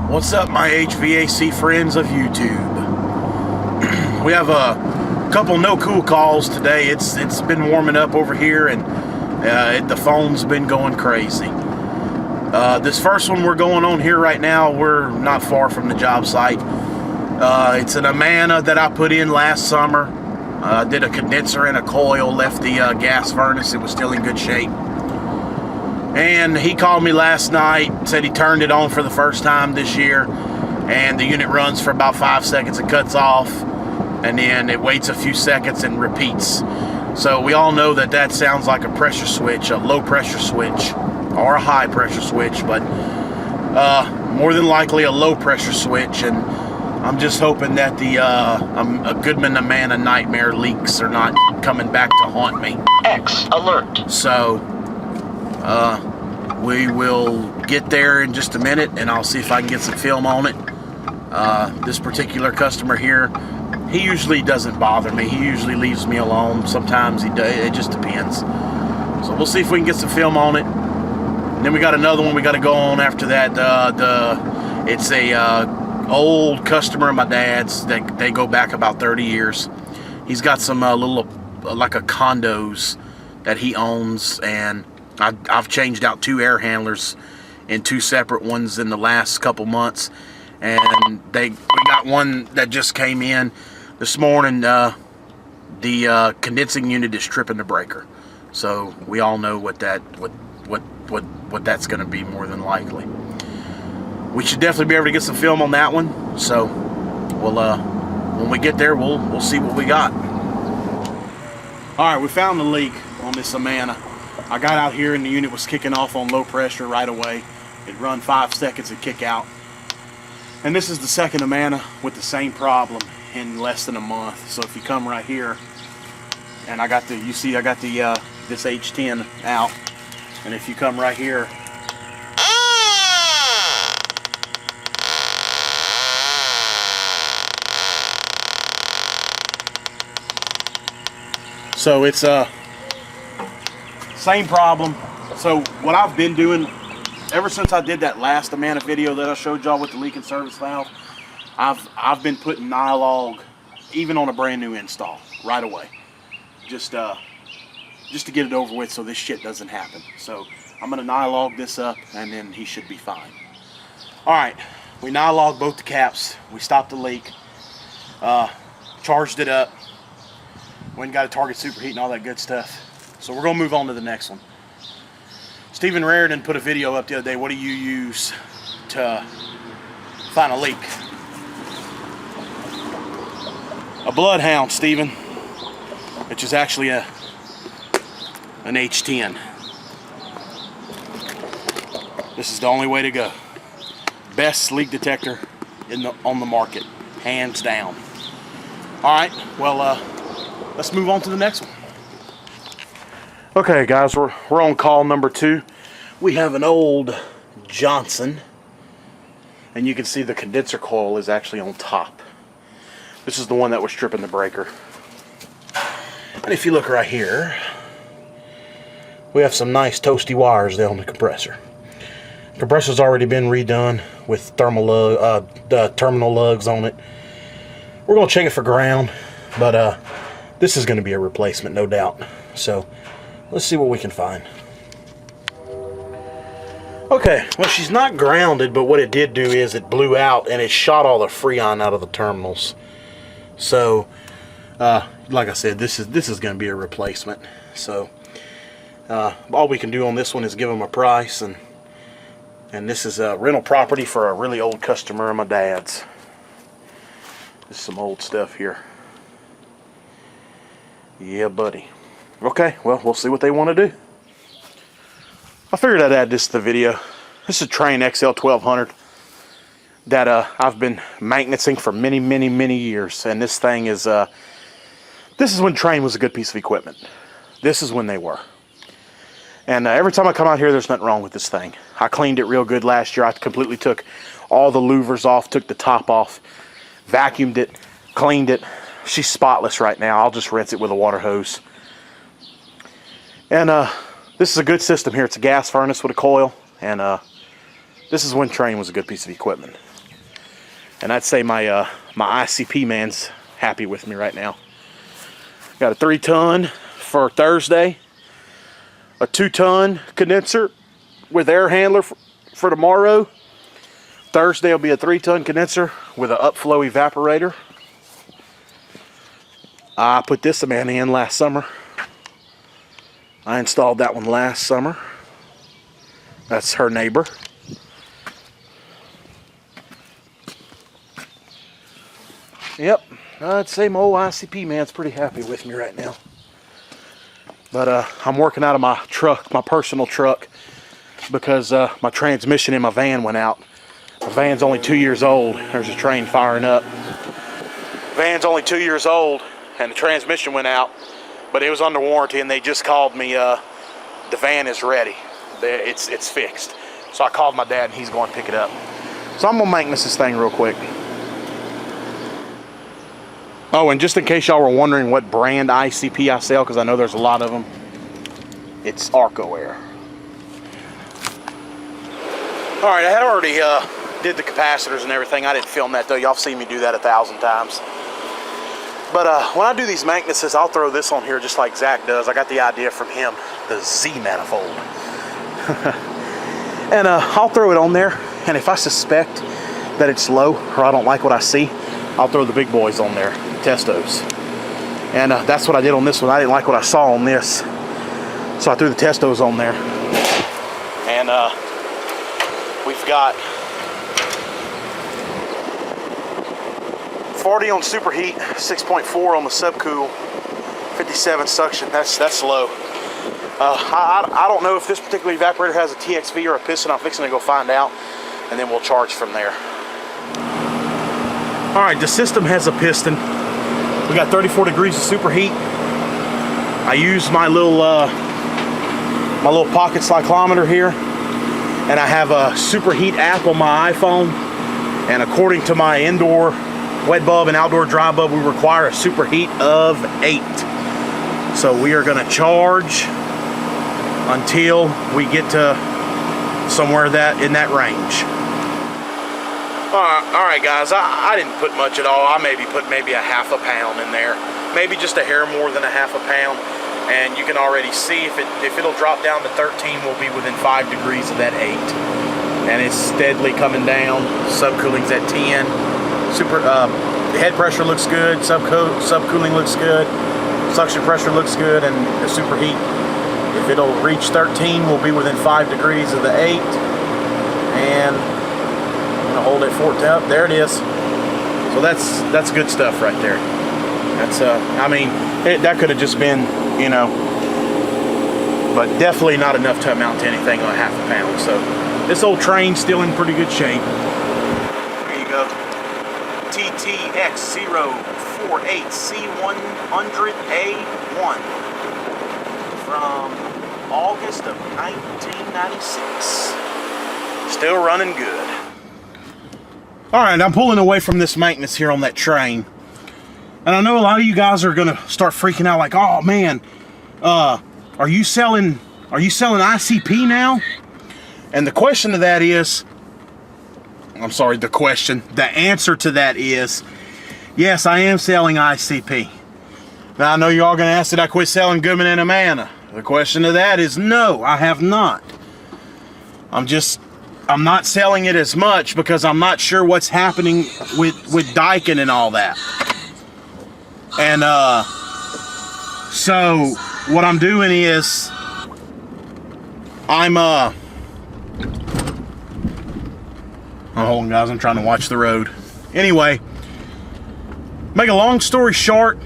What's up, my HVAC friends of YouTube? We have a couple no cool calls today. It's been warming up over here, and the phone's been going crazy. This first one we're going on here right now, we're not far from the job site. It's an Amana that I put in last summer. Did a condenser and a coil, left the gas furnace. It was still in good shape. And he called me last night, said he turned it on for the first time this year, and the unit runs for about 5 seconds, it cuts off, and then it waits a few seconds and repeats. So we all know that that sounds like a pressure switch, a low pressure switch, or a high pressure switch, but more than likely a low pressure switch. And I'm just hoping that the a Goodman Amana nightmare leaks are not coming back to haunt me. X alert. So we will get there in just a minute, and I'll see if I can get some film on it. This particular customer here, he usually doesn't bother me. He usually leaves me alone. Sometimes he does. It just depends. So we'll see if we can get some film on it. And then we got another one we got to go on after that. It's a old customer of my dad's. They go back about 30 years. He's got some little like a condos that he owns, and I've changed out 2 air handlers in 2 separate ones in the last couple months, and we got one that just came in this morning. The condensing unit is tripping the breaker, so we all know what that's going to be more than likely. We should definitely be able to get some film on that one. So we'll when we get there, we'll see what we got. All right, we found the leak on this Amana. I got out here and the unit was kicking off on low pressure right away. It'd run 5 seconds and kick out. And this is the second Amana with the same problem in less than a month. So if you come right here, and I got the this H10 out, and if you come right here, so it's same problem. So what I've been doing ever since I did that last Amana video that I showed y'all with the leak and service valve, I've been putting Nylog even on a brand new install right away, just to get it over with so this shit doesn't happen. So I'm gonna Nylog this up, and then he should be fine. All right, we Nylog both the caps. We stopped the leak, charged it up, went and got a target superheat and all that good stuff. So we're going to move on to the next one. Stephen Raridan put a video up the other day. What do you use to find a leak? A bloodhound, Stephen, which is actually an H10. This is the only way to go. Best leak detector on the market, hands down. All right, well, let's move on to the next one. Okay guys, we're on call number 2. We have an old Johnson, and you can see the condenser coil is actually on top. This is the one that was tripping the breaker. And if you look right here, we have some nice toasty wires there on the compressor. The compressor's already been redone with terminal lugs on it. We're going to check it for ground, but this is going to be a replacement, no doubt. So let's see what we can find. Okay, well, she's not grounded, but what it did do is it blew out and it shot all the freon out of the terminals. So like I said, this is going to be a replacement. So all we can do on this one is give them a price, and this is a rental property for a really old customer of my dad's. This is some old stuff here. Yeah, buddy. Okay, well, we'll see what they want to do. I figured I'd add this to the video. This is a Train XL1200 that I've been maintenancing for many, many, many years. And this thing is, this is when Train was a good piece of equipment. This is when they were. And every time I come out here, there's nothing wrong with this thing. I cleaned it real good last year. I completely took all the louvers off, took the top off, vacuumed it, cleaned it. She's spotless right now. I'll just rinse it with a water hose. And this is a good system here. It's a gas furnace with a coil, and this is when Train was a good piece of equipment. And I'd say my my ICP man's happy with me right now. Got a 3-ton for Thursday, a 2-ton condenser with air handler for tomorrow. Thursday will be a 3-ton condenser with an upflow evaporator. I put this man in last summer. I installed that one last summer. That's her neighbor. Yep, I'd say my old ICP man's pretty happy with me right now. But I'm working out of my truck, my personal truck, because my transmission in my van went out. My van's only 2 years old. There's a train firing up. Van's only 2 years old, and the transmission went out, but it was under warranty, and they just called me, the van is ready. It's fixed. So I called my dad, and he's going to pick it up. So I'm going to maintenance this thing real quick. Oh, and just in case y'all were wondering what brand ICP I sell, because I know there's a lot of them, it's Arco Air. All right, I had already did the capacitors and everything. I didn't film that though. Y'all seen me do that 1,000 times. But when I do these maintenances, I'll throw this on here just like Zach does. I got the idea from him, the Z manifold. And I'll throw it on there, and if I suspect that it's low or I don't like what I see, I'll throw the big boys on there, testos. And that's what I did on this one. I didn't like what I saw on this, so I threw the testos on there. And we've got 40 on superheat, 6.4 on the subcool, 57 suction. That's low. I don't know if this particular evaporator has a TXV or a piston. I'm fixing to go find out, and then we'll charge from there. All right, the system has a piston. We got 34 degrees of superheat. I use my little pocket cyclometer here, and I have a superheat app on my iPhone. And according to my indoor wet bulb and outdoor dry bulb, we require a superheat of 8. So we are going to charge until we get to somewhere in that range. All right, guys, I didn't put much at all. I put maybe a half a pound in there, maybe just a hair more than a half a pound. And you can already see if it'll drop down to 13, we'll be within 5 degrees of that 8. And it's steadily coming down. Subcooling's at 10. Head pressure looks good. Subcooling looks good. Suction pressure looks good, and the superheat, if it'll reach 13, we'll be within 5 degrees of the 8. And hold it for up. There it is. So that's good stuff right there. That's I mean, that could have just been, you know, but definitely not enough to amount to anything on a half a pound. So this old train's still in pretty good shape. There you go. TTX048C100A1 from August of 1996. Still running good. All right, I'm pulling away from this maintenance here on that train. And I know a lot of you guys are gonna start freaking out like, oh man, are you selling ICP now? And the question to that is, the answer to that is, yes, I am selling ICP. Now I know you're all gonna ask, did I quit selling Goodman and Amana? The question to that is no, I have not. I'm not selling it as much because I'm not sure what's happening with Daikin and all that. And so what I'm doing is hold on guys, I'm trying to watch the road. Anyway, make a long story short,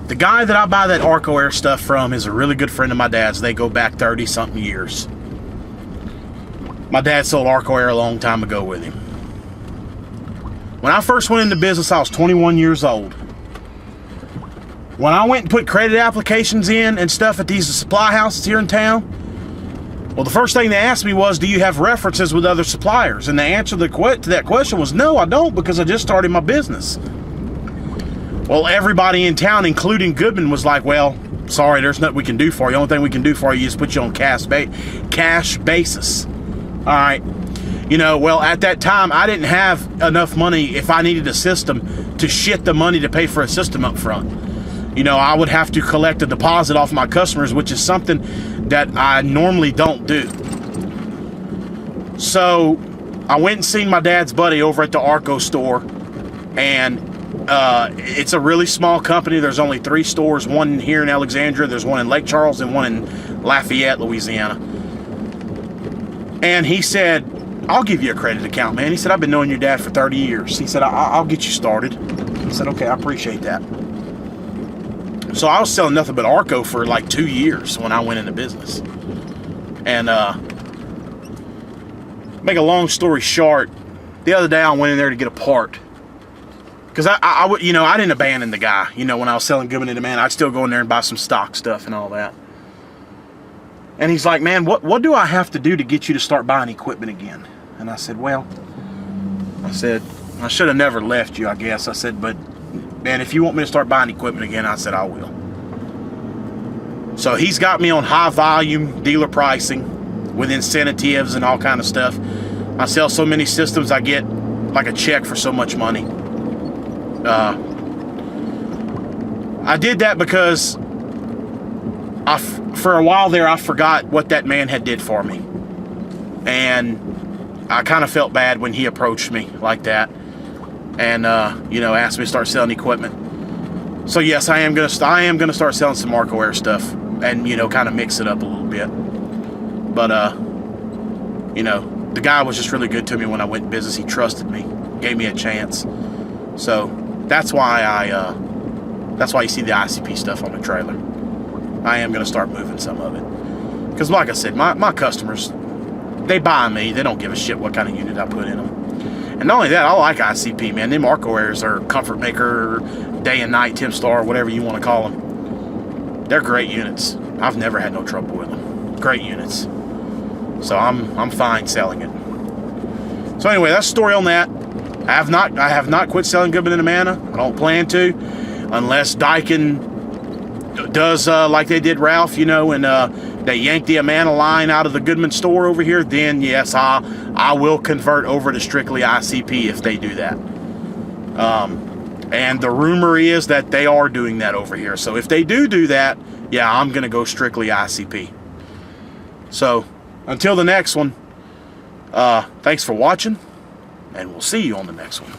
the guy that I buy that Arco Air stuff from is a really good friend of my dad's. They go back 30 something years. My dad sold Arco Air a long time ago with him. When I first went into business, I was 21 years old. When I went and put credit applications in and stuff at these supply houses here in town, well, the first thing they asked me was, do you have references with other suppliers? And the answer to that question was, no, I don't, because I just started my business. Well, everybody in town, including Goodman, was like, well, sorry, there's nothing we can do for you. The only thing we can do for you is put you on cash basis. All right. You know, well, at that time, I didn't have enough money if I needed a system to shit the money to pay for a system up front. You know, I would have to collect a deposit off my customers, which is something that I normally don't do. So I went and seen my dad's buddy over at the Arco store, and it's a really small company. There's only 3 stores, one here in Alexandria, there's one in Lake Charles, and one in Lafayette, Louisiana. And he said, I'll give you a credit account, man. He said, I've been knowing your dad for 30 years. He said, I'll get you started. He said, okay, I appreciate that. So I was selling nothing but Arco for like 2 years when I went into business. And make a long story short, the other day I went in there to get a part. Because I didn't abandon the guy. You know, when I was selling Goodman and Man, I'd still go in there and buy some stock stuff and all that. And he's like, man, what do I have to do to get you to start buying equipment again? And I said, well, I should have never left you, I guess. I said, but, man, if you want me to start buying equipment again, I said, I will. So he's got me on high volume dealer pricing with incentives and all kind of stuff. I sell so many systems, I get like a check for so much money. I did that because for a while there, I forgot what that man had did for me. And I kind of felt bad when he approached me like that. And, asked me to start selling equipment. So yes, I am gonna start selling some Arco Air stuff and, kind of mix it up a little bit. But, the guy was just really good to me when I went in business. He trusted me, gave me a chance. So that's why you see the ICP stuff on the trailer. I am gonna start moving some of it. Because like I said, my customers, they buy me. They don't give a shit what kind of unit I put in them. And not only that, I like ICP, man. Them Arco Airs are Comfort Maker, Day and Night, Tim Star, whatever you want to call them. They're great units. I've never had no trouble with them. Great units. So I'm fine selling it. So anyway, that's the story on that. I have not quit selling Goodman and Amana. I don't plan to, unless Daikin does like they did Ralph, and they yanked the Amana line out of the Goodman store over here. Then yes, I will convert over to strictly ICP if they do that. And the rumor is that they are doing that over here. So if they do that, yeah, I'm gonna go strictly ICP. So until the next one, thanks for watching, and we'll see you on the next one.